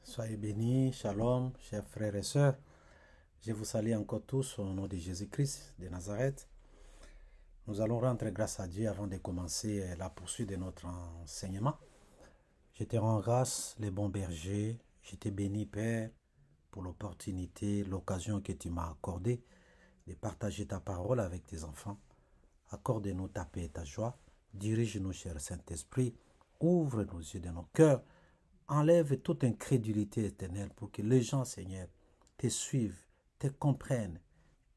Soyez bénis, shalom, chers frères et sœurs. Je vous salue encore tous au nom de Jésus-Christ de Nazareth. Nous allons rendre grâce à Dieu avant de commencer la poursuite de notre enseignement. Je te rends grâce, les bons bergers. Je te bénis, Père, pour l'opportunité, l'occasion que tu m'as accordée de partager ta parole avec tes enfants. Accorde-nous ta paix et ta joie. Dirige-nous, cher Saint-Esprit. Ouvre nos yeux de nos cœurs. Enlève toute incrédulité éternelle pour que les gens, Seigneur, te suivent, te comprennent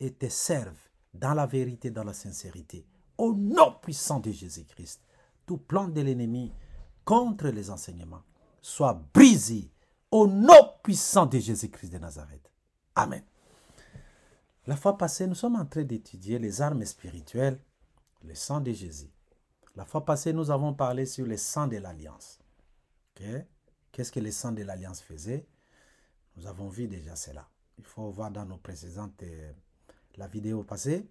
et te servent dans la vérité, dans la sincérité. Au nom puissant de Jésus-Christ, tout plan de l'ennemi contre les enseignements soit brisé au nom puissant de Jésus-Christ de Nazareth. Amen. La fois passée, nous sommes en train d'étudier les armes spirituelles, le sang de Jésus. La fois passée, nous avons parlé sur le sang de l'Alliance. Qu'est-ce que le sang de l'Alliance faisait? Nous avons vu déjà cela. Il faut voir dans nos précédentes, la vidéo passée.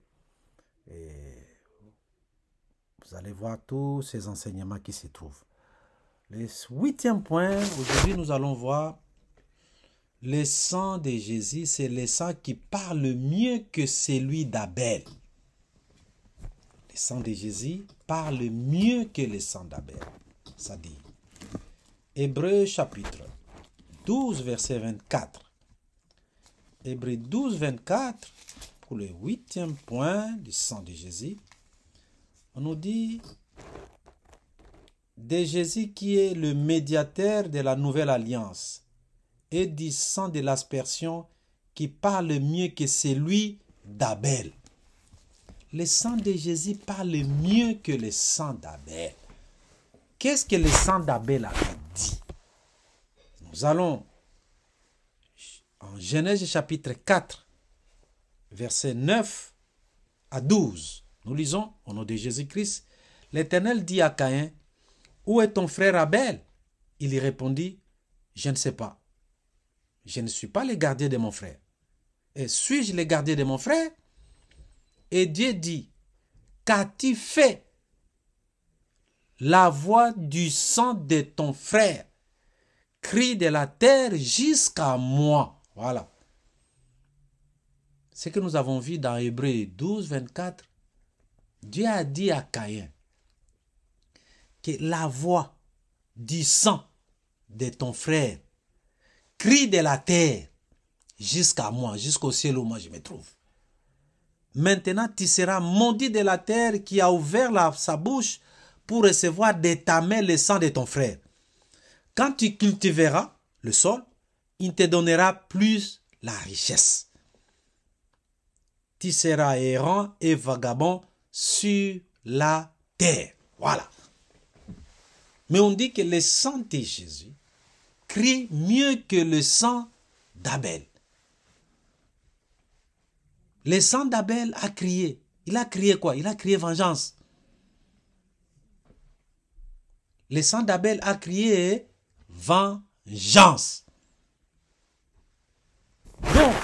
Et vous allez voir tous ces enseignements qui se trouvent. Le 8e point, aujourd'hui nous allons voir le sang de Jésus, c'est le sang qui parle mieux que celui d'Abel. Le sang de Jésus parle mieux que le sang d'Abel. Ça dit, Hébreux chapitre 12, verset 24. Hébreux 12, 24, pour le 8e point du sang de Jésus, on nous dit de Jésus qui est le médiateur de la nouvelle alliance et du sang de l'aspersion qui parle mieux que celui d'Abel. Le sang de Jésus parle mieux que le sang d'Abel. Qu'est-ce que le sang d'Abel avait dit? Nous allons en Genèse chapitre 4, versets 9 à 12. Nous lisons au nom de Jésus-Christ. L'Éternel dit à Caïn, « Où est ton frère Abel ?» Il y répondit, « Je ne sais pas. Je ne suis pas le gardien de mon frère. Et suis-je le gardien de mon frère ?» Et Dieu dit, « Qu'as-tu fait? La voix du sang de ton frère crie de la terre jusqu'à moi. » Voilà. Ce que nous avons vu dans Hébreux 12, 24, Dieu a dit à Caïn que la voix du sang de ton frère crie de la terre jusqu'à moi, jusqu'au ciel où moi je me trouve. Maintenant, tu seras maudit de la terre qui a ouvert sa bouche pour recevoir de ta main le sang de ton frère. Quand tu cultiveras le sol, il te donnera plus la richesse. Tu seras errant et vagabond sur la terre. Voilà. Mais on dit que le sang de Jésus crie mieux que le sang d'Abel. Le sang d'Abel a crié. Il a crié quoi? Il a crié vengeance. Le sang d'Abel a crié vengeance. Donc,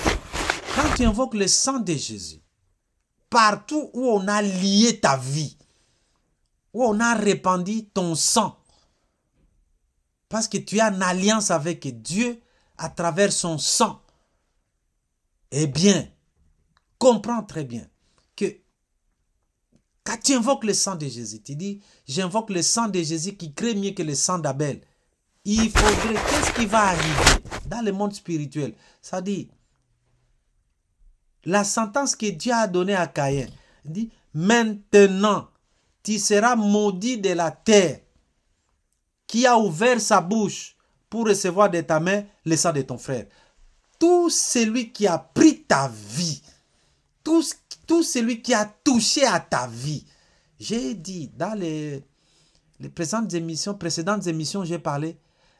quand tu invoques le sang de Jésus, partout où on a lié ta vie, où on a répandu ton sang, parce que tu es en alliance avec Dieu à travers son sang, eh bien, comprends très bien que quand tu invoques le sang de Jésus, tu dis, j'invoque le sang de Jésus qui crée mieux que le sang d'Abel. Il faudrait, qu'est-ce qui va arriver dans le monde spirituel? Ça dit, la sentence que Dieu a donnée à Caïn, dit, maintenant, tu seras maudit de la terre qui a ouvert sa bouche pour recevoir de ta main le sang de ton frère. Tout celui qui a pris ta vie, tout celui qui a touché à ta vie. J'ai dit dans les précédentes émissions, j'ai parlé,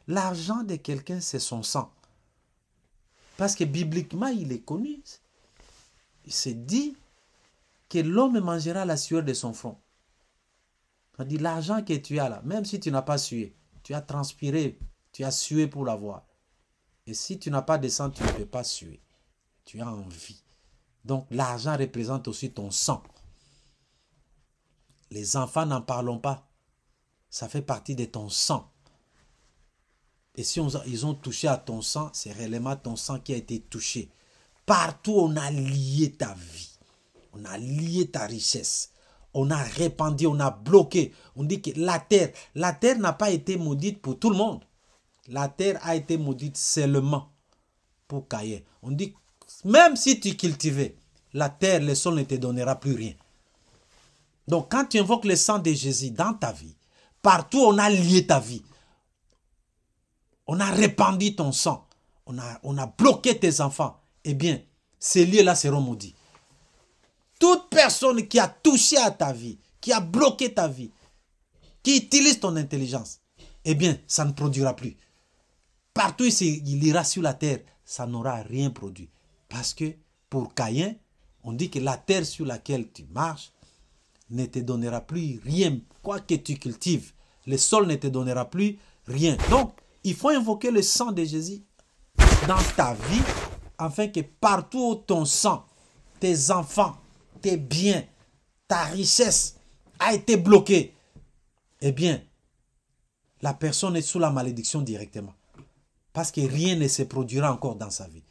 l'argent de quelqu'un, c'est son sang. Parce que bibliquement, il est connu. Il s'est dit que l'homme mangera la sueur de son front. On dit l'argent que tu as là, même si tu n'as pas sué, tu as transpiré, tu as sué pour l'avoir. Et si tu n'as pas de sang, tu ne peux pas suer. Tu as envie. Donc l'argent représente aussi ton sang. Les enfants, n'en parlons pas. Ça fait partie de ton sang. Et si ils ont touché à ton sang, c'est réellement ton sang qui a été touché. Partout, on a lié ta vie. On a lié ta richesse. On a répandu, on a bloqué. On dit que la terre n'a pas été maudite pour tout le monde. La terre a été maudite seulement pour Caïn. On dit, même si tu cultivais, la terre, le sol ne te donnera plus rien. Donc, quand tu invoques le sang de Jésus dans ta vie, partout on a lié ta vie. On a répandu ton sang. On a bloqué tes enfants. Eh bien, ces lieux-là seront maudits. Toute personne qui a touché à ta vie, qui a bloqué ta vie, qui utilise ton intelligence, eh bien, ça ne produira plus. Partout il ira sur la terre, ça n'aura rien produit. Parce que pour Caïn, on dit que la terre sur laquelle tu marches ne te donnera plus rien. Quoi que tu cultives, le sol ne te donnera plus rien. Donc, il faut invoquer le sang de Jésus dans ta vie, afin que partout où ton sang, tes enfants, tes biens, ta richesse a été bloquée, eh bien, la personne est sous la malédiction directement. Parce que rien ne se produira encore dans sa vie.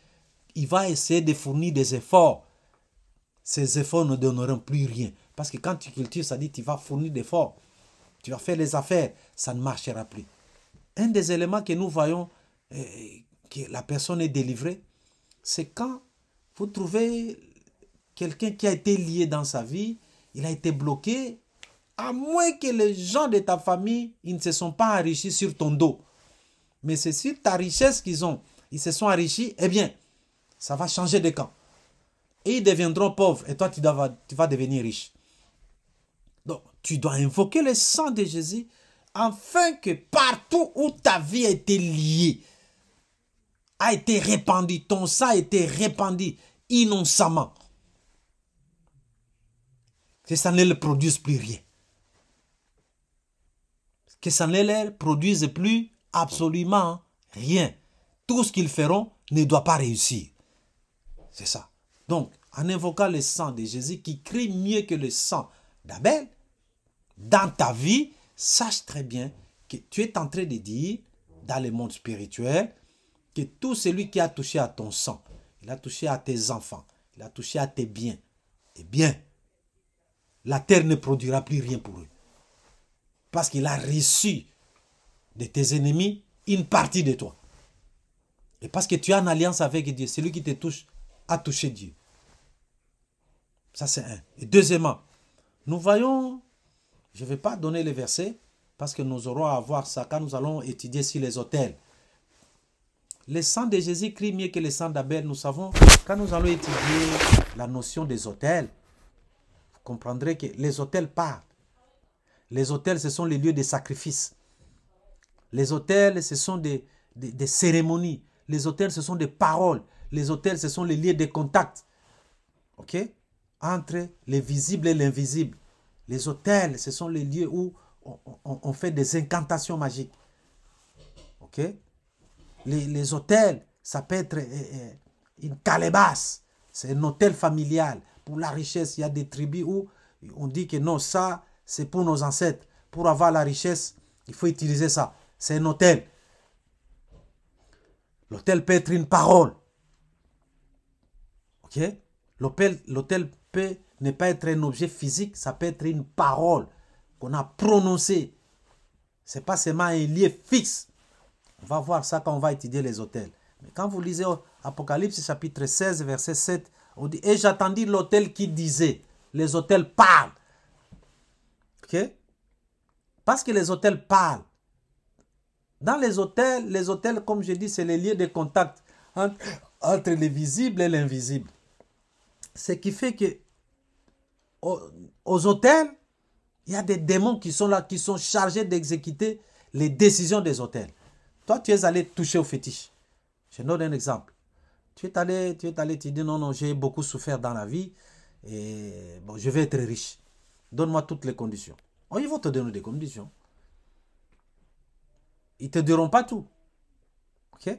Il va essayer de fournir des efforts. Ces efforts ne donneront plus rien. Parce que quand tu cultives, ça dit que tu vas fournir des efforts. Tu vas faire les affaires, ça ne marchera plus. Un des éléments que nous voyons que la personne est délivrée, c'est quand vous trouvez quelqu'un qui a été lié dans sa vie, il a été bloqué, à moins que les gens de ta famille, ils ne se sont pas enrichis sur ton dos. Mais c'est sur ta richesse ils se sont enrichis, eh bien, ça va changer de camp. Et ils deviendront pauvres, et toi, tu vas devenir riche. Donc, tu dois invoquer le sang de Jésus, afin que partout où ta vie a été liée, a été répandue, ton sang a été répandu innocemment, que ça ne leur produise plus rien. Que ça ne leur produise plus absolument rien. Tout ce qu'ils feront ne doit pas réussir. C'est ça. Donc, en invoquant le sang de Jésus qui crie mieux que le sang d'Abel, dans ta vie, sache très bien que tu es en train de dire, dans le monde spirituel, que tout celui qui a touché à ton sang, il a touché à tes enfants, il a touché à tes biens, eh bien, la terre ne produira plus rien pour eux. Parce qu'il a reçu de tes ennemis une partie de toi. Et parce que tu as une alliance avec Dieu, celui qui te touche a touché Dieu. Ça, c'est un. Et deuxièmement, nous voyons, je ne vais pas donner les versets, parce que nous aurons à voir ça quand nous allons étudier sur les autels. Le sang de Jésus crie mieux que le sang d'Abel. Nous savons, quand nous allons étudier la notion des autels, vous comprendrez que les autels parlent. Les autels, ce sont les lieux de sacrifice. Les autels, ce sont des cérémonies. Les autels, ce sont des paroles. Les autels, ce sont les lieux de contact. OK? Entre les visibles et l'invisible. Les autels, ce sont les lieux où on fait des incantations magiques. OK? Les autels, ça peut être une calebasse. C'est un autel familial. Pour la richesse, il y a des tribus où on dit que non, ça, c'est pour nos ancêtres. Pour avoir la richesse, il faut utiliser ça. C'est un autel. L'autel peut être une parole. OK? L'autel peut ne pas être un objet physique, ça peut être une parole qu'on a prononcée. Ce n'est pas seulement un lieu fixe. On va voir ça quand on va étudier les autels. Mais quand vous lisez Apocalypse chapitre 16, verset 7, on dit « Et j'attendis l'autel qui disait, les autels parlent. » OK? Parce que les autels parlent. Dans les autels, comme je dis, c'est les lieux de contact entre le visible et l'invisible. Ce qui fait que aux autels, il y a des démons qui sont là, qui sont chargés d'exécuter les décisions des autels. Toi, tu es allé toucher au fétiche. Je donne un exemple. Tu es allé, tu dis non, j'ai beaucoup souffert dans la vie et bon, je vais être riche. Donne-moi toutes les conditions. Oh, ils vont te donner des conditions. Ils ne te diront pas tout. OK?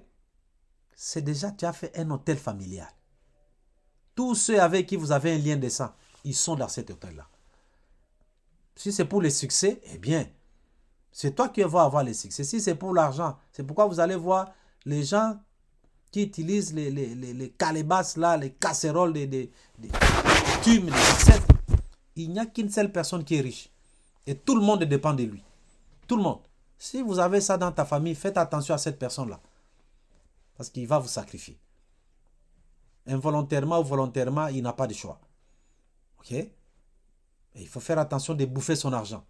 C'est déjà, tu as fait un hôtel familial. Tous ceux avec qui vous avez un lien de sang, ils sont dans cet hôtel-là. Si c'est pour le succès, eh bien, C'est toi qui vas avoir les succès. Si c'est pour l'argent, c'est pourquoi vous allez voir les gens qui utilisent les calebasses là, les casseroles, des tumes, des assiettes. Il n'y a qu'une seule personne qui est riche. Et tout le monde dépend de lui. Tout le monde. Si vous avez ça dans ta famille, faites attention à cette personne-là. Parce qu'il va vous sacrifier. Involontairement ou volontairement, il n'a pas de choix. Ok? Et il faut faire attention de bouffer son argent.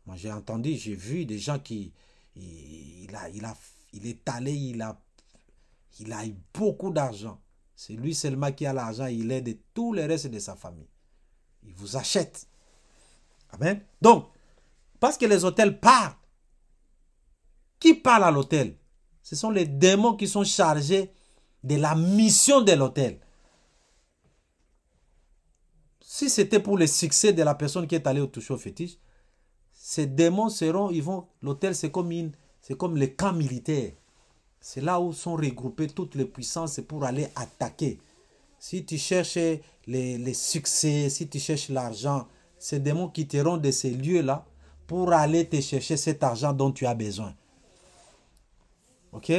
Moi, j'ai entendu, j'ai vu des gens qui... Il est allé, il a eu beaucoup d'argent. C'est lui seulement qui a l'argent. Il aide tous les restes de sa famille. Il vous achète. Amen. Donc, parce que les hôtels parlent. Qui parle à l'hôtel? Ce sont les démons qui sont chargés de la mission de l'hôtel. Si c'était pour le succès de la personne qui est allée au toucher au fétiche, ces démons seront, l'hôtel c'est comme les camps militaires. C'est là où sont regroupées toutes les puissances pour aller attaquer. Si tu cherches les succès, si tu cherches l'argent, ces démons quitteront de ces lieux-là pour aller te chercher cet argent dont tu as besoin. Ok?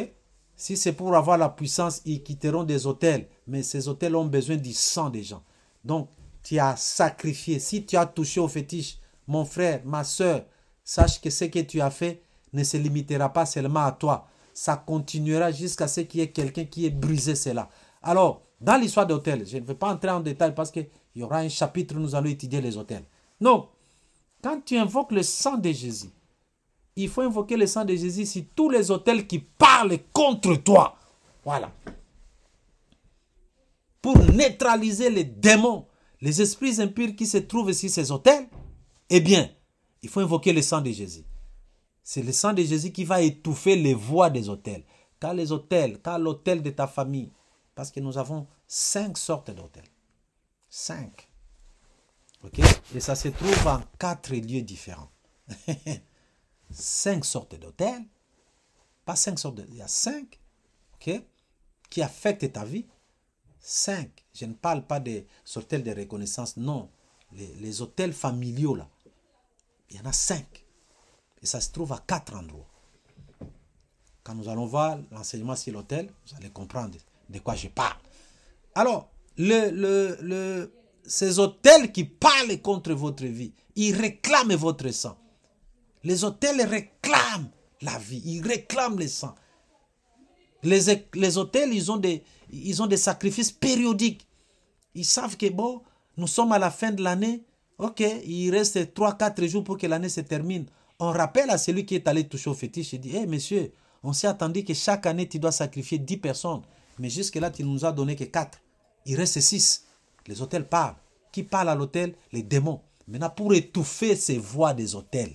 Si c'est pour avoir la puissance, ils quitteront des hôtels. Mais ces hôtels ont besoin du sang des gens. Donc, tu as sacrifié. Si tu as touché au fétiche, mon frère, ma soeur, sache que ce que tu as fait ne se limitera pas seulement à toi. Ça continuera jusqu'à ce qu'il y ait quelqu'un qui ait brisé cela. Alors, dans l'histoire d'hôtel, je ne vais pas entrer en détail parce qu'il y aura un chapitre où nous allons étudier les hôtels. Non. Quand tu invoques le sang de Jésus, il faut invoquer le sang de Jésus sur tous les hôtels qui parlent contre toi. Voilà. Pour neutraliser les démons, les esprits impurs qui se trouvent sur ces hôtels, eh bien, il faut invoquer le sang de Jésus. C'est le sang de Jésus qui va étouffer les voix des hôtels. Car l'hôtel de ta famille, parce que nous avons 5 sortes d'hôtels. 5. Ok? Et ça se trouve en 4 lieux différents. 5 sortes d'hôtels. Pas 5 sortes d'hôtels. Il y a 5. Ok? Qui affectent ta vie. 5. Je ne parle pas des hôtels de reconnaissance. Non. Les hôtels familiaux là. Il y en a 5. Et ça se trouve à 4 endroits. Quand nous allons voir l'enseignement sur l'hôtel, vous allez comprendre de quoi je parle. Alors, ces hôtels qui parlent contre votre vie, ils réclament votre sang. Les hôtels réclament la vie, ils réclament le sang. Les hôtels, ils ont des sacrifices périodiques. Ils savent que bon, nous sommes à la fin de l'année. Ok, il reste 3-4 jours pour que l'année se termine. On rappelle à celui qui est allé toucher au fétiche et dit, hey, monsieur, on s'est attendu que chaque année, tu dois sacrifier 10 personnes. Mais jusque-là, tu ne nous as donné que 4. Il reste 6. Les hôtels parlent. Qui parle à l'hôtel? Les démons. Maintenant, pour étouffer ces voix des hôtels,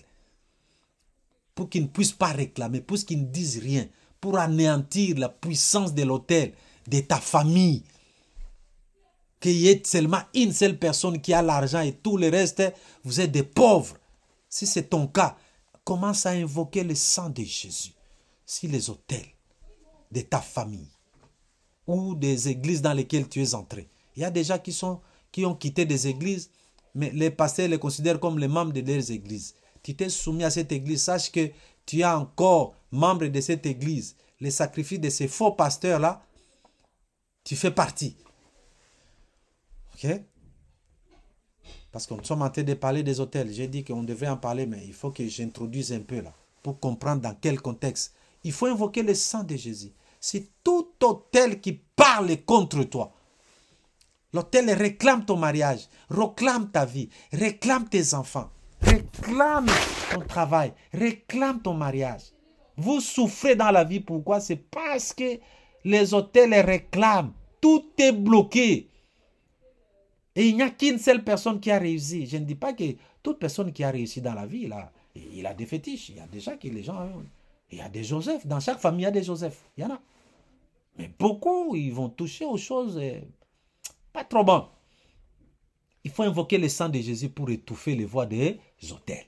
pour qu'ils ne puissent pas réclamer, pour qu'ils ne disent rien, pour anéantir la puissance de l'hôtel, de ta famille, qu'il y ait seulement une seule personne qui a l'argent et tout le reste, vous êtes des pauvres. Si c'est ton cas, commence à invoquer le sang de Jésus sur les hôtels de ta famille ou des églises dans lesquelles tu es entré. Il y a des gens qui ont quitté des églises, mais les pasteurs les considèrent comme les membres de leurs églises. Tu t'es soumis à cette église, sache que tu es encore membre de cette église. Les sacrifices de ces faux pasteurs-là, tu fais partie. Ok? Parce que nous sommes en train de parler des hôtels. J'ai dit qu'on devait en parler, mais il faut que j'introduise un peu là, pour comprendre dans quel contexte. Il faut invoquer le sang de Jésus. C'est tout hôtel qui parle contre toi. L'hôtel réclame ton mariage, réclame ta vie, réclame tes enfants, réclame ton travail, réclame ton mariage. Vous souffrez dans la vie, pourquoi? C'est parce que les hôtels réclament. Tout est bloqué. Et il n'y a qu'une seule personne qui a réussi. Je ne dis pas que toute personne qui a réussi dans la vie, là, il a des fétiches. Il y a déjà que les gens... Il y a des Joseph. Dans chaque famille, il y a des Joseph. Il y en a. Mais beaucoup, ils vont toucher aux choses pas trop bonnes. Il faut invoquer le sang de Jésus pour étouffer les voix des hôtels.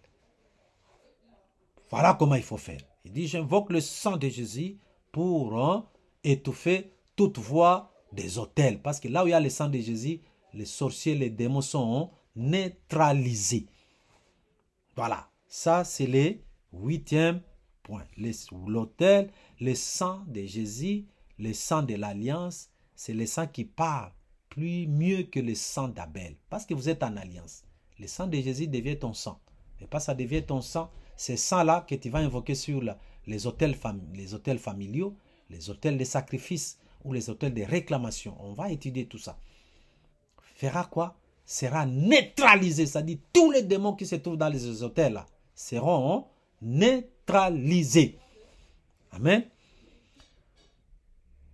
Voilà comment il faut faire. Il dit, j'invoque le sang de Jésus pour étouffer toute voix des hôtels. Parce que là où il y a le sang de Jésus, les sorciers, les démons sont neutralisés. Voilà. Ça, c'est les 8e point. L'autel, le sang de Jésus, le sang de l'alliance, c'est le sang qui parle plus mieux que le sang d'Abel. Parce que vous êtes en alliance. Le sang de Jésus devient ton sang. Et pas ça devient ton sang. C'est sang-là que tu vas invoquer sur les autels familiaux, les autels de sacrifice ou les autels de réclamation. On va étudier tout ça. Fera quoi? Sera neutralisé. C'est-à-dire tous les démons qui se trouvent dans les autels-là seront neutralisés. Amen.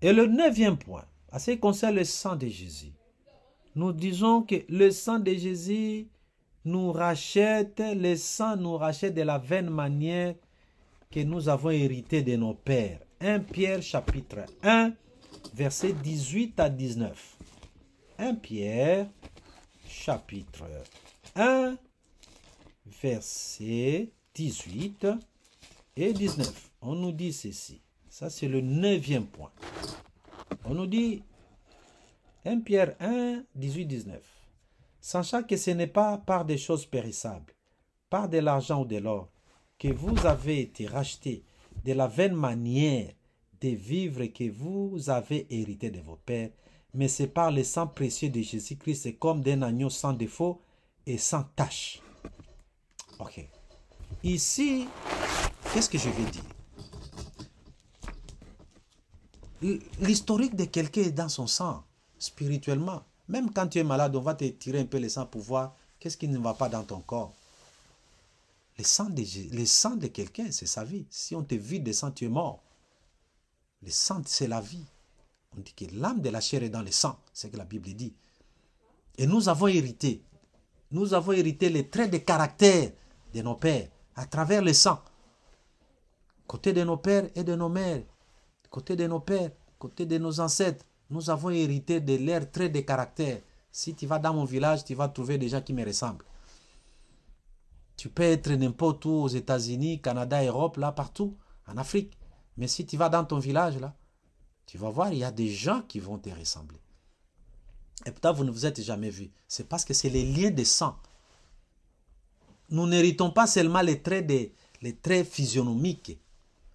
Et le 9e point, à ce qui concerne le sang de Jésus, nous disons que le sang de Jésus nous rachète, le sang nous rachète de la vaine manière que nous avons hérité de nos pères. 1 Pierre chapitre 1, versets 18 à 19. 1 Pierre chapitre 1, versets 18 et 19. On nous dit ceci. Ça, c'est le 9e point. On nous dit 1 Pierre 1, 18, 19. Sachant que ce n'est pas par des choses périssables, par de l'argent ou de l'or, que vous avez été rachetés de la vaine manière de vivre que vous avez hérité de vos pères, mais c'est par le sang précieux de Jésus-Christ, c'est comme d'un agneau sans défaut et sans tache. Ok. Ici, qu'est-ce que je vais dire? L'historique de quelqu'un est dans son sang, spirituellement. Même quand tu es malade, on va te tirer un peu le sang pour voir qu'est-ce qui ne va pas dans ton corps. Le sang de quelqu'un, c'est sa vie. Si on te vide de sang, tu es mort. Le sang, c'est la vie. On dit que l'âme de la chair est dans le sang, c'est ce que la Bible dit. Et nous avons hérité. Nous avons hérité les traits de caractère de nos pères à travers le sang. Côté de nos pères et de nos mères. Côté de nos pères, côté de nos ancêtres, nous avons hérité de leurs traits de caractère. Si tu vas dans mon village, tu vas trouver des gens qui me ressemblent. Tu peux être n'importe où aux États-Unis, Canada, Europe, là, partout, en Afrique. Mais si tu vas dans ton village, là, tu vas voir, il y a des gens qui vont te ressembler. Et peut-être vous ne vous êtes jamais vus. C'est parce que c'est les liens de sang. Nous n'héritons pas seulement les traits physionomiques.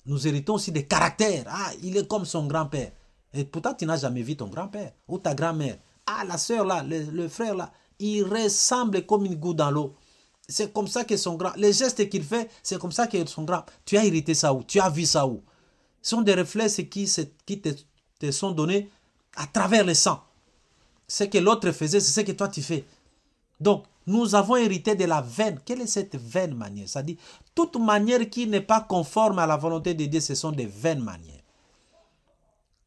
Nous héritons aussi des caractères. Ah, il est comme son grand-père. Et pourtant, tu n'as jamais vu ton grand-père ou ta grand-mère. Ah, la soeur là, le frère là, il ressemble comme une goutte dans l'eau. C'est comme ça que son grand... Les gestes qu'il fait, c'est comme ça que son grand... Tu as hérité ça où? Tu as vu ça où? Ce sont des réflexes qui te sont donnés à travers le sang. Ce que l'autre faisait, c'est ce que toi tu fais. Donc, nous avons hérité de la vaine. Quelle est cette vaine manière? C'est-à-dire, toute manière qui n'est pas conforme à la volonté de Dieu, ce sont des vaines manières.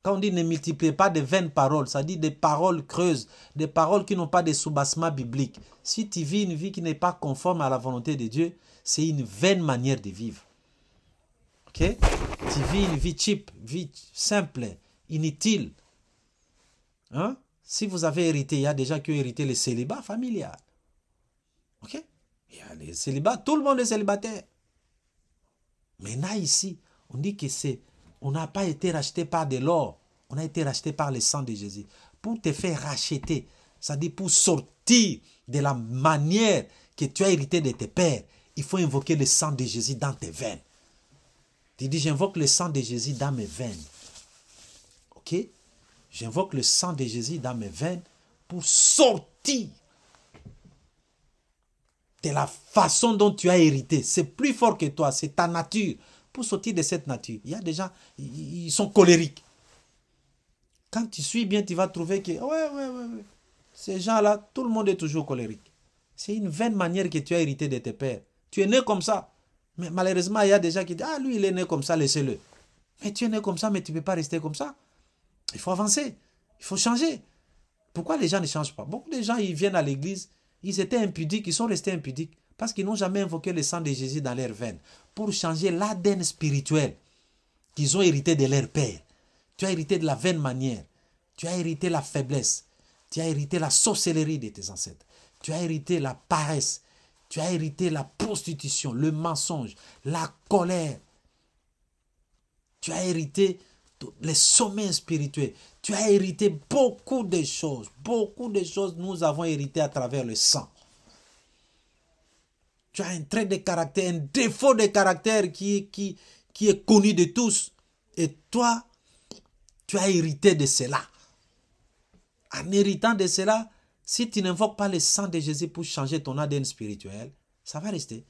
Quand on dit ne multipliez pas de vaines paroles, ça dit des paroles creuses, des paroles qui n'ont pas de soubassement biblique. Si tu vis une vie qui n'est pas conforme à la volonté de Dieu, c'est une vaine manière de vivre. Ok? Tu vis une vie cheap, vie simple, inutile. Hein? Si vous avez hérité, il y a des gens qui ont hérité le célibat familial. Ok? Il y a les célibats, tout le monde est célibataire. Maintenant ici, on dit que on n'a pas été racheté par de l'or, on a été racheté par le sang de Jésus. Pour te faire racheter, c'est-à-dire pour sortir de la manière que tu as hérité de tes pères, il faut invoquer le sang de Jésus dans tes veines. Tu dis, j'invoque le sang de Jésus dans mes veines. Ok? J'invoque le sang de Jésus dans mes veines pour sortir de la façon dont tu as hérité. C'est plus fort que toi, c'est ta nature. Pour sortir de cette nature, il y a des gens, ils sont colériques. Quand tu suis bien, tu vas trouver que, ouais. Ces gens-là, tout le monde est toujours colérique. C'est une vaine manière que tu as hérité de tes pères. Tu es né comme ça. Mais malheureusement, il y a des gens qui disent, ah, lui, il est né comme ça, laissez-le. Mais tu es né comme ça, mais tu ne peux pas rester comme ça. Il faut avancer. Il faut changer. Pourquoi les gens ne changent pas? Beaucoup de gens, ils viennent à l'église, ils étaient impudiques, ils sont restés impudiques parce qu'ils n'ont jamais invoqué le sang de Jésus dans leurs veines pour changer l'ADN spirituel qu'ils ont hérité de leur père. Tu as hérité de la vaine manière. Tu as hérité la faiblesse. Tu as hérité la sorcellerie de tes ancêtres. Tu as hérité la paresse. Tu as hérité la prostitution, le mensonge, la colère. Tu as hérité les sommets spirituels. Tu as hérité beaucoup de choses. Beaucoup de choses nous avons hérité à travers le sang. Tu as un trait de caractère, un défaut de caractère qui est connu de tous. Et toi, tu as hérité de cela. En héritant de cela, si tu n'invoques pas le sang de Jésus pour changer ton ADN spirituel, ça va rester.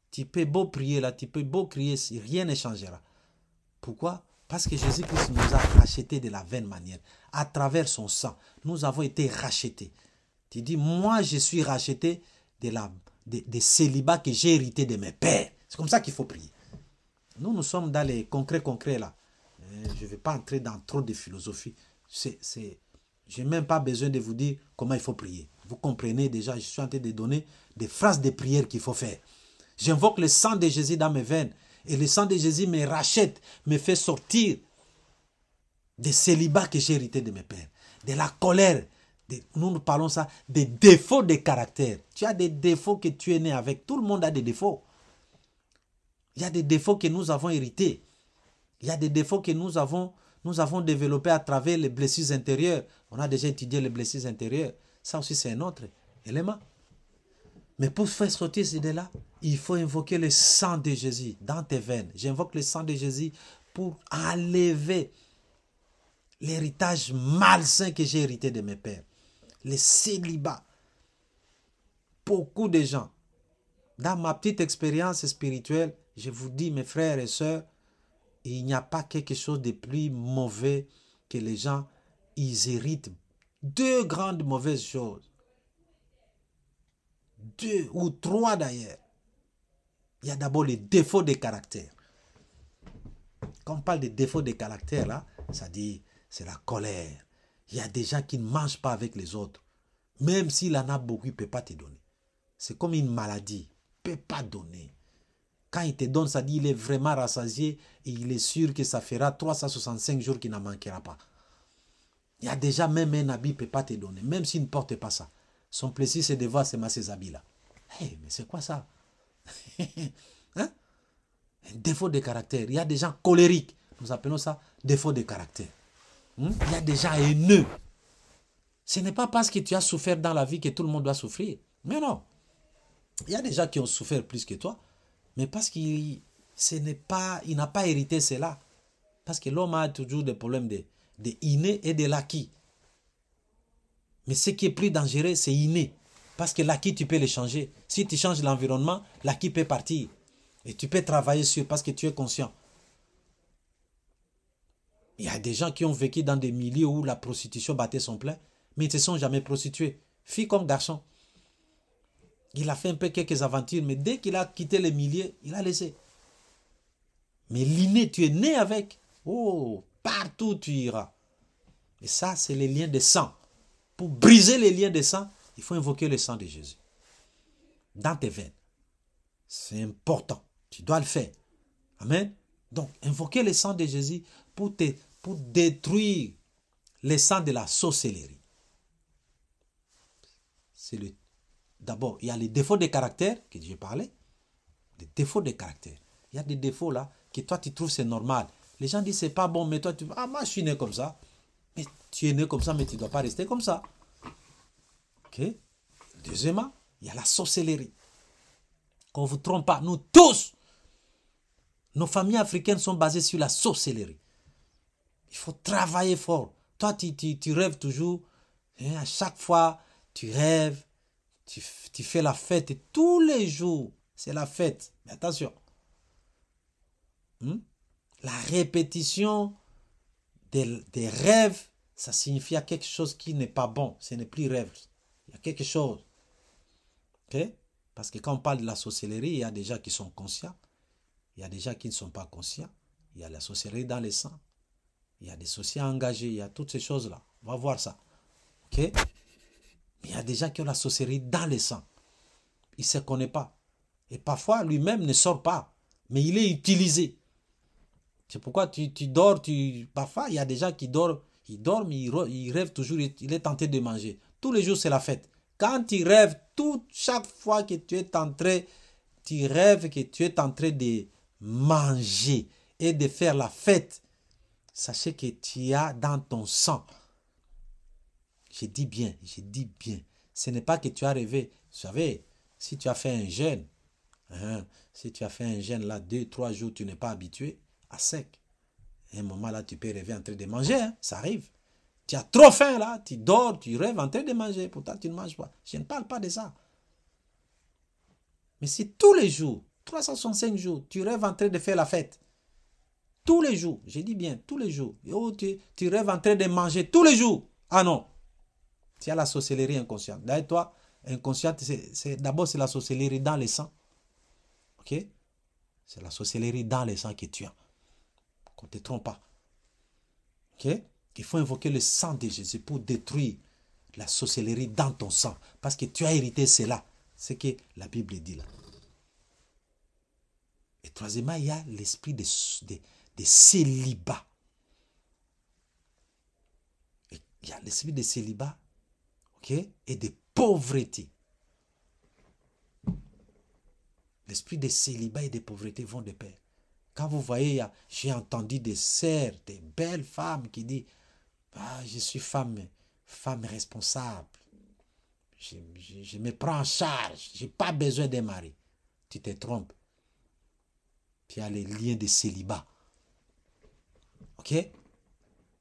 Tu peux beau prier là, tu peux beau crier, rien ne changera. Pourquoi? Parce que Jésus-Christ nous a rachetés de la vaine manière. À travers son sang, nous avons été rachetés. Tu dis, moi je suis racheté des célibats que j'ai hérité de mes pères. C'est comme ça qu'il faut prier. Nous sommes dans les concrets là. Je ne vais pas entrer dans trop de philosophie. Je n'ai même pas besoin de vous dire comment il faut prier. Vous comprenez déjà, je suis en train de donner des phrases de prière qu'il faut faire. J'invoque le sang de Jésus dans mes veines. Et le sang de Jésus me rachète, me fait sortir des célibats que j'ai hérités de mes pères. De la colère. Nous parlons ça des défauts de caractère. Tu as des défauts que tu es né avec. Tout le monde a des défauts. Il y a des défauts que nous avons hérités. Il y a des défauts que nous avons développés à travers les blessures intérieures. On a déjà étudié les blessures intérieures. Ça aussi, c'est un autre élément. Mais pour faire sortir ces idées-là, il faut invoquer le sang de Jésus dans tes veines. J'invoque le sang de Jésus pour enlever l'héritage malsain que j'ai hérité de mes pères. Les célibats. Beaucoup de gens. Dans ma petite expérience spirituelle, je vous dis, mes frères et sœurs, il n'y a pas quelque chose de plus mauvais que les gens, ils héritent deux grandes mauvaises choses. Deux ou trois d'ailleurs. Il y a d'abord les défauts de caractère. Quand on parle de défauts de caractère, là, ça dit, c'est la colère. Il y a des gens qui ne mangent pas avec les autres. Même s'il en a beaucoup, il ne peut pas te donner. C'est comme une maladie. Il ne peut pas donner. Quand il te donne, ça dit, il est vraiment rassasié et il est sûr que ça fera 365 jours qu'il n'en manquera pas. Il y a déjà même un habit, il ne peut pas te donner, même s'il ne porte pas ça. Son plaisir, c'est de voir ces habits-là. Hey, mais c'est quoi ça? Hein? Un défaut de caractère. Il y a des gens colériques. Nous appelons ça défaut de caractère. Il y a des gens haineux. Ce n'est pas parce que tu as souffert dans la vie que tout le monde doit souffrir. Mais non. Il y a des gens qui ont souffert plus que toi. Mais parce qu'il n'a pas hérité cela. Parce que l'homme a toujours des problèmes de inné et de l'acquis. Mais ce qui est plus dangereux, c'est inné. Parce que l'acquis, tu peux le changer. Si tu changes l'environnement, l'acquis peut partir. Et tu peux travailler sur parce que tu es conscient. Il y a des gens qui ont vécu dans des milieux où la prostitution battait son plein, mais ils ne se sont jamais prostitués. Filles comme garçons. Il a fait un peu quelques aventures, mais dès qu'il a quitté les milieux, il a laissé. Mais l'inné, tu es né avec. Oh, partout tu iras. Et ça, c'est les liens de sang. Pour briser les liens de sang, il faut invoquer le sang de Jésus. Dans tes veines. C'est important. Tu dois le faire. Amen. Donc, invoquer le sang de Jésus pour détruire le sang de la sorcellerie. D'abord, il y a les défauts de caractère que j'ai parlé. Des défauts de caractère. Il y a des défauts là que toi tu trouves c'est normal. Les gens disent c'est pas bon, mais toi tu dis, ah moi je suis né comme ça. Mais tu es né comme ça, mais tu ne dois pas rester comme ça. Ok? Deuxièmement, il y a la sorcellerie. Qu'on ne vous trompe pas, nous tous, nos familles africaines sont basées sur la sorcellerie. Il faut travailler fort. Toi, tu rêves toujours. Hein, à chaque fois, tu rêves. Tu fais la fête. Et tous les jours, c'est la fête. Mais attention. La répétition des rêves, ça signifie quelque chose qui n'est pas bon. Ce n'est plus rêve. Il y a quelque chose. Ok? Parce que quand on parle de la sorcellerie, il y a des gens qui sont conscients. Il y a des gens qui ne sont pas conscients. Il y a la sorcellerie dans les sangs. Il y a des sorciers engagés. Il y a toutes ces choses-là. On va voir ça. Ok? Mais il y a des gens qui ont la sorcellerie dans les sangs. Il ne se connaît pas. Et parfois, lui-même ne sort pas. Mais il est utilisé. C'est pourquoi tu dors. Parfois, il y a des gens qui dorment. Ils dorment, ils rêvent toujours. Il est tenté de manger. Tous les jours, c'est la fête. Quand tu rêves, chaque fois que tu es en train, tu rêves que tu es en train de manger et de faire la fête, sachez que tu as dans ton sang. Je dis bien. Ce n'est pas que tu as rêvé. Vous savez, si tu as fait un jeûne, Si tu as fait un jeûne là, 2-3 jours, tu n'es pas habitué, à sec. À un moment là, tu peux rêver en train de manger, hein, ça arrive. Tu as trop faim là, tu dors, tu rêves en train de manger, pourtant tu ne manges pas. Je ne parle pas de ça. Mais si tous les jours, 365 jours, tu rêves en train de faire la fête, tous les jours, j'ai dit bien, tous les jours, oh, tu rêves en train de manger tous les jours. Ah non, tu as la sorcellerie inconsciente. D'ailleurs, toi, inconsciente, d'abord c'est la sorcellerie dans le sang. Ok? C'est la sorcellerie dans le sang que tu as. Qu'on ne te trompe pas. Ok? Il faut invoquer le sang de Jésus pour détruire la sorcellerie dans ton sang. Parce que tu as hérité cela. C'est ce que la Bible dit là. Et troisièmement, il y a l'esprit de célibat. Et il y a l'esprit de célibat, ok, et de pauvreté. L'esprit de célibat et de pauvreté vont de pair. Quand vous voyez, j'ai entendu des sœurs, des belles femmes qui disent, ah, je suis femme responsable. Je me prends en charge. Je n'ai pas besoin d'un mari. Tu te trompes. Tu as les liens de célibat. Ok?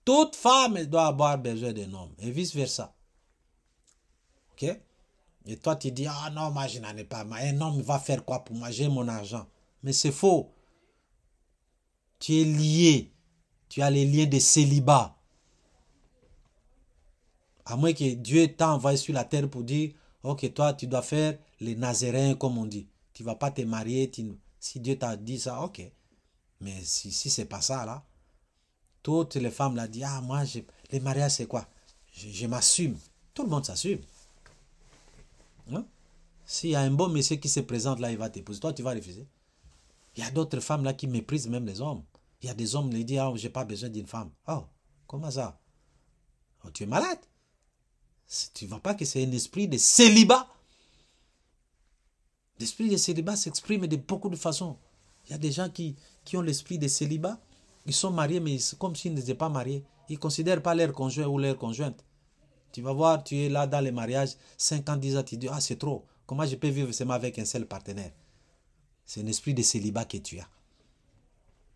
Toute femme doit avoir besoin d'un homme. Et vice versa. Ok? Et toi, tu dis, ah non, moi, je n'en ai pas. Un homme va faire quoi pour moi? J'ai mon argent. Mais c'est faux. Tu es lié. Tu as les liens de célibat. À moins que Dieu t'a envoyé sur la terre pour dire, ok, toi, tu dois faire les Nazaréens, comme on dit. Tu ne vas pas te marier. Si Dieu t'a dit ça, ok. Mais si ce n'est pas ça, là, toutes les femmes l'ont dit, ah, moi, les mariages, c'est quoi? Je m'assume. Tout le monde s'assume. Hein? S'il y a un bon monsieur qui se présente là, il va t'épouser. Toi, tu vas refuser. Il y a d'autres femmes là qui méprisent même les hommes. Il y a des hommes qui disent, oh, je n'ai pas besoin d'une femme. Oh, comment ça? Oh, tu es malade. Tu ne vois pas que c'est un esprit de célibat. L'esprit de célibat s'exprime de beaucoup de façons. Il y a des gens qui ont l'esprit de célibat. Ils sont mariés, mais c'est comme s'ils n'étaient pas mariés. Ils ne considèrent pas leur conjoint ou leur conjointe. Tu vas voir, tu es là dans les mariages, 5 ans, 10 ans, tu dis, ah, c'est trop. Comment je peux vivre seulement avec un seul partenaire? C'est un esprit de célibat que tu as.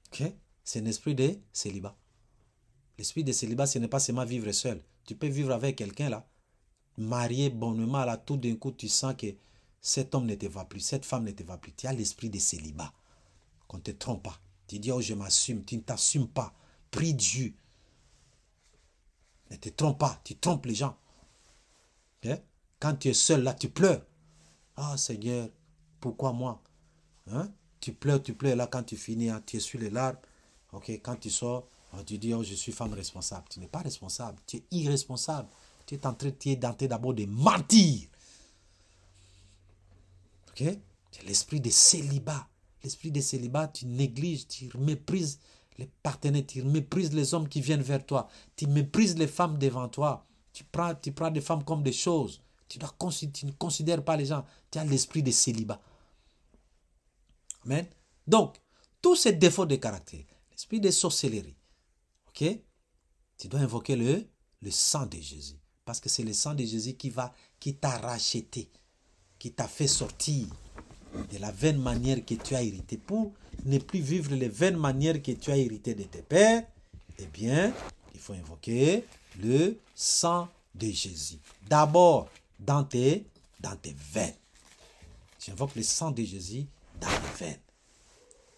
Ok? C'est un esprit de célibat. L'esprit de célibat, ce n'est pas seulement vivre seul. Tu peux vivre avec quelqu'un là, marié bonnement, là, tout d'un coup, tu sens que cet homme ne te va plus, cette femme ne te va plus. Tu as l'esprit de célibat. Qu'on ne te trompe pas. Tu dis, oh, je m'assume. Tu ne t'assumes pas. Prie Dieu. Ne te trompe pas. Tu trompes les gens. Okay? Quand tu es seul, là, tu pleures. Ah, Seigneur, pourquoi moi? Hein? Tu pleures, là, quand tu finis, hein, tu es sur les larmes. Ok, quand tu sors, tu dis, oh, je suis femme responsable. Tu n'es pas responsable. Tu es irresponsable. Tu es en train d'abord de mentir. Ok? C'est l'esprit de célibat. L'esprit de célibat, tu négliges, tu méprises les partenaires, tu méprises les hommes qui viennent vers toi. Tu méprises les femmes devant toi. Tu prends des femmes comme des choses. Tu ne considères pas les gens. Tu as l'esprit de célibat. Amen. Donc, tous ces défauts de caractère, l'esprit de sorcellerie, ok? Tu dois invoquer le sang de Jésus. Parce que c'est le sang de Jésus qui t'a racheté, qui t'a fait sortir de la vaine manière que tu as hérité. Pour ne plus vivre les vaines manières que tu as hérité de tes pères, eh bien, il faut invoquer le sang de Jésus. D'abord, dans tes veines. J'invoque le sang de Jésus dans les veines.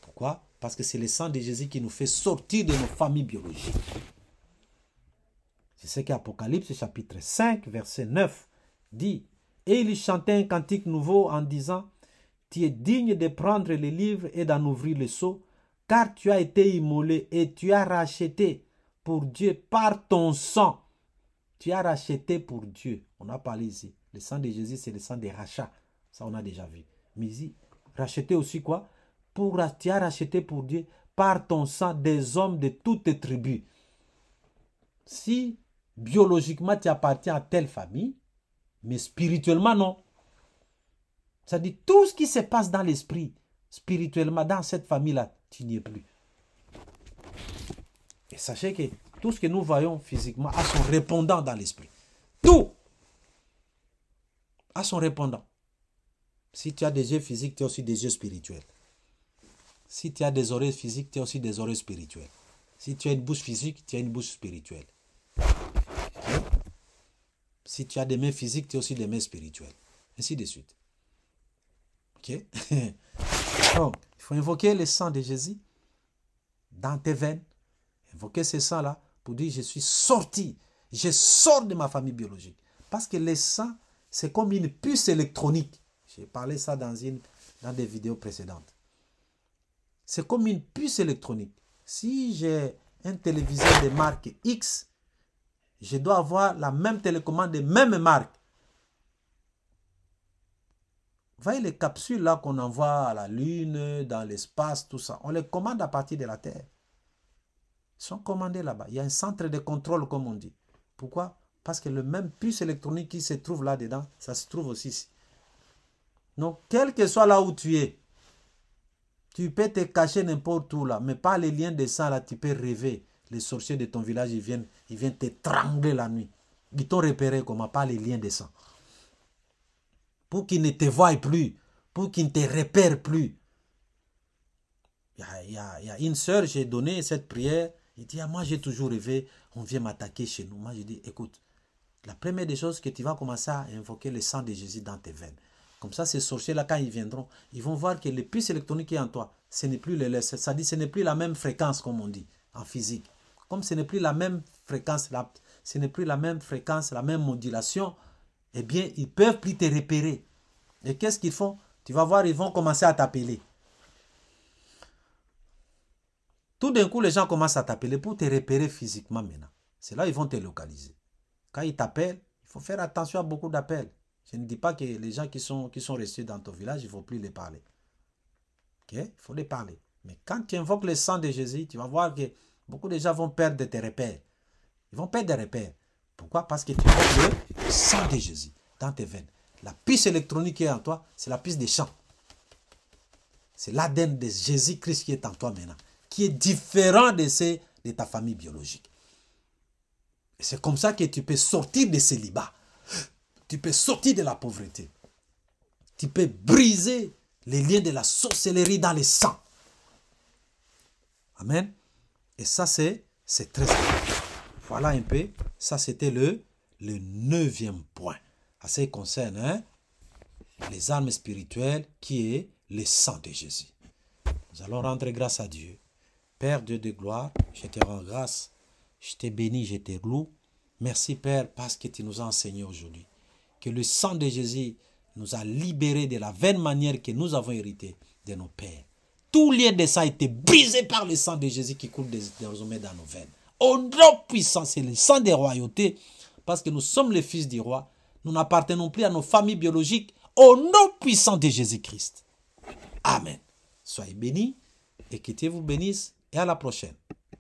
Pourquoi? Parce que c'est le sang de Jésus qui nous fait sortir de nos familles biologiques. C'est ce qu'Apocalypse chapitre 5, verset 9 dit. Et il chantait un cantique nouveau en disant, tu es digne de prendre les livres et d'en ouvrir le sceau, car tu as été immolé et tu as racheté pour Dieu par ton sang. Tu as racheté pour Dieu. On a parlé ici. Le sang de Jésus, c'est le sang des rachats. Ça, on a déjà vu. Mais ici, racheter aussi quoi? Tu as racheté pour Dieu par ton sang des hommes de toutes tes tribus. Si biologiquement tu appartiens à telle famille, mais spirituellement non. C'est-à-dire tout ce qui se passe dans l'esprit, spirituellement, dans cette famille-là, tu n'y es plus. Et sachez que tout ce que nous voyons physiquement a son répondant dans l'esprit. Tout a son répondant. Si tu as des yeux physiques, tu as aussi des yeux spirituels. Si tu as des oreilles physiques, tu as aussi des oreilles spirituelles. Si tu as une bouche physique, tu as une bouche spirituelle. Okay? Si tu as des mains physiques, tu as aussi des mains spirituelles. Ainsi de suite. Ok? Donc, il faut invoquer le sang de Jésus dans tes veines. Invoquer ce sang-là pour dire, je suis sorti. Je sors de ma famille biologique. Parce que le sang, c'est comme une puce électronique. J'ai parlé ça dans des vidéos précédentes. C'est comme une puce électronique. Si j'ai un téléviseur de marque X, je dois avoir la même télécommande de même marque. Vous voyez les capsules là qu'on envoie à la Lune, dans l'espace, tout ça. On les commande à partir de la Terre. Ils sont commandés là-bas. Il y a un centre de contrôle, comme on dit. Pourquoi? Parce que le même puce électronique qui se trouve là-dedans, ça se trouve aussi ici. Donc, quel que soit là où tu es, tu peux te cacher n'importe où là, mais pas les liens de sang là, tu peux rêver. Les sorciers de ton village, ils viennent t'étrangler la nuit. Ils t'ont repéré comment? Pas les liens de sang. Pour qu'ils ne te voient plus, pour qu'ils ne te repèrent plus. Il y a une sœur, j'ai donné cette prière, il dit, moi j'ai toujours rêvé, on vient m'attaquer chez nous. Moi j'ai dit, écoute, la première des choses que tu vas commencer à invoquer le sang de Jésus dans tes veines. Comme ça, ces sorciers-là, quand ils viendront, ils vont voir que le puce électronique qui est en toi, ce n'est plus ça dit, ce n'est plus la même fréquence, comme on dit, en physique. Comme ce n'est plus la même fréquence, ce n'est plus la même fréquence, la même modulation, eh bien, ils ne peuvent plus te repérer. Et qu'est-ce qu'ils font? Tu vas voir, ils vont commencer à t'appeler. Tout d'un coup, les gens commencent à t'appeler pour te repérer physiquement maintenant. C'est là qu'ils vont te localiser. Quand ils t'appellent, il faut faire attention à beaucoup d'appels. Je ne dis pas que les gens qui sont restés dans ton village, il ne faut plus les parler. Okay? Il faut les parler. Mais quand tu invoques le sang de Jésus, tu vas voir que beaucoup de gens vont perdre tes repères. Ils vont perdre des repères. Pourquoi? Parce que tu invoques le sang de Jésus dans tes veines. La puce électronique qui est en toi, c'est la puce des champs. C'est l'ADN de Jésus-Christ qui est en toi maintenant, qui est différent de ta famille biologique. Et c'est comme ça que tu peux sortir de célibat. Tu peux sortir de la pauvreté. Tu peux briser les liens de la sorcellerie dans le sang. Amen. Et ça, c'est très important. Voilà un peu. Ça, c'était le 9e point. À ce qui concerne les armes spirituelles, qui est le sang de Jésus. Nous allons rendre grâce à Dieu. Père Dieu de gloire, je te rends grâce. Je te bénis, je te loue. Merci Père, parce que tu nous as enseigné aujourd'hui que le sang de Jésus nous a libérés de la vaine manière que nous avons hérité de nos pères. Tout lien de sang a été brisé par le sang de Jésus qui coule désormais dans nos veines. Au nom puissant, c'est le sang des royautés, parce que nous sommes les fils du roi. Nous n'appartenons plus à nos familles biologiques. Au nom puissant de Jésus-Christ. Amen. Soyez bénis et que Dieu vous bénisse et à la prochaine.